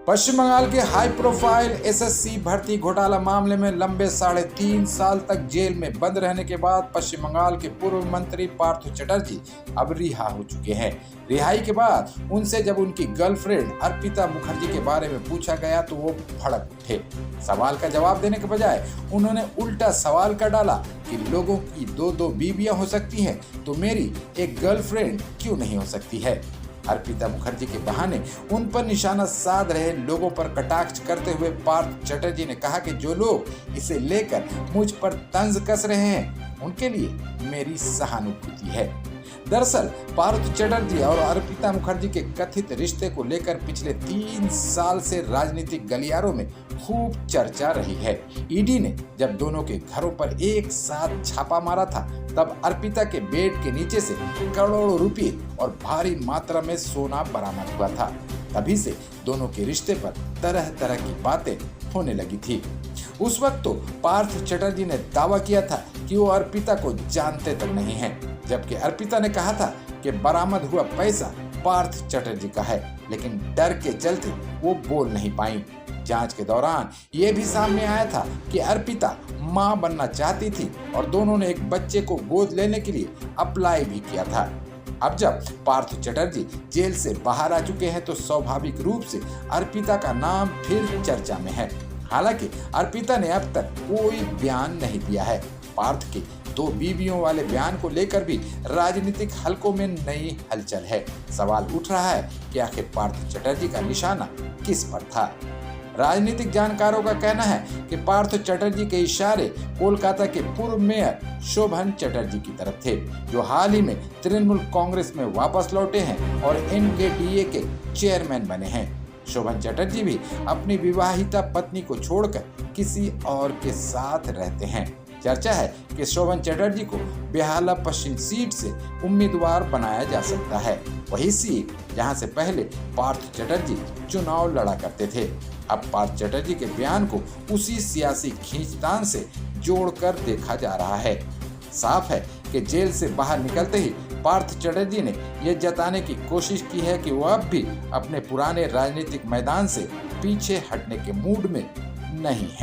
पश्चिम बंगाल के high profile SSC भर्ती घोटाला मामले में लंबे 3.5 साल तक जेल में बंद रहने के बाद पश्चिम बंगाल के पूर्व मंत्री पार्थ चटर्जी अब रिहा हो चुके हैं। रिहाई के बाद उनसे जब उनकी गर्लफ्रेंड अर्पिता मुखर्जी के बारे में पूछा गया तो वो भड़क उठे। सवाल का जवाब देने के बजाय उन्होंने उल्टा सवाल कर डाला कि लोगों की दो बीवियां हो सकती हैं तो मेरी एक गर्लफ्रेंड क्यों नहीं हो सकती है। अर्पिता मुखर्जी के बहाने उन पर निशाना साध रहे लोगों पर कटाक्ष करते हुए पार्थ चटर्जी ने कहा कि जो लोग इसे लेकर मुझ पर तंज कस रहे हैं उनके लिए मेरी सहानुभूति है। दरअसल पार्थ चटर्जी और अर्पिता मुखर्जी के कथित रिश्ते को लेकर पिछले 3 साल से राजनीतिक गलियारों में खूब चर्चा रही है। ईडी ने जब दोनों के घरों पर एक साथ छापा मारा था तब अर्पिता के बेड के नीचे से करोड़ों रुपए और भारी मात्रा में सोना बरामद हुआ था। तभी से दोनों के रिश्ते पर तरह तरह की बातें होने लगी थी। उस वक्त तो पार्थ चटर्जी ने दावा किया था कि वो अर्पिता को जानते तक नहीं हैं, जबकि अर्पिता ने कहा था कि बरामद हुआ पैसा पार्थ चटर्जी का है, लेकिन डर के चलते वो बोल नहीं पाई। जांच के दौरान ये भी सामने आया था कि अर्पिता मां बनना चाहती थी और दोनों ने एक बच्चे को गोद लेने के लिए अप्लाई भी किया था। अब जब पार्थ चटर्जी जेल से बाहर आ चुके हैं तो स्वाभाविक रूप से अर्पिता का नाम फिर चर्चा में है। हालांकि अर्पिता ने अब तक कोई बयान नहीं दिया है। पार्थ के 2 बीवियों वाले बयान को लेकर भी राजनीतिक हलकों में नई हलचल है। सवाल उठ रहा है कि आखिर पार्थ चटर्जी का निशाना किस पर था। राजनीतिक जानकारों का कहना है कि पार्थ चटर्जी के इशारे कोलकाता के पूर्व मेयर शोभन चटर्जी की तरफ थे, जो हाल ही में तृणमूल कांग्रेस में वापस लौटे हैं और एनकेडीए के चेयरमैन बने हैं। शोभन चटर्जी भी अपनी विवाहिता पत्नी को छोड़कर किसी और के साथ रहते हैं। चर्चा है कि शोभन चटर्जी को बेहाला पश्चिम सीट से उम्मीदवार बनाया जा सकता है, वही सीट जहां से पहले पार्थ चटर्जी चुनाव लड़ा करते थे। अब पार्थ चटर्जी के बयान को उसी सियासी खींचतान से जोड़कर देखा जा रहा है। साफ है कि जेल से बाहर निकलते ही पार्थ चटर्जी ने यह जताने की कोशिश की है कि वो अब भी अपने पुराने राजनीतिक मैदान से पीछे हटने के मूड में नहीं हैं।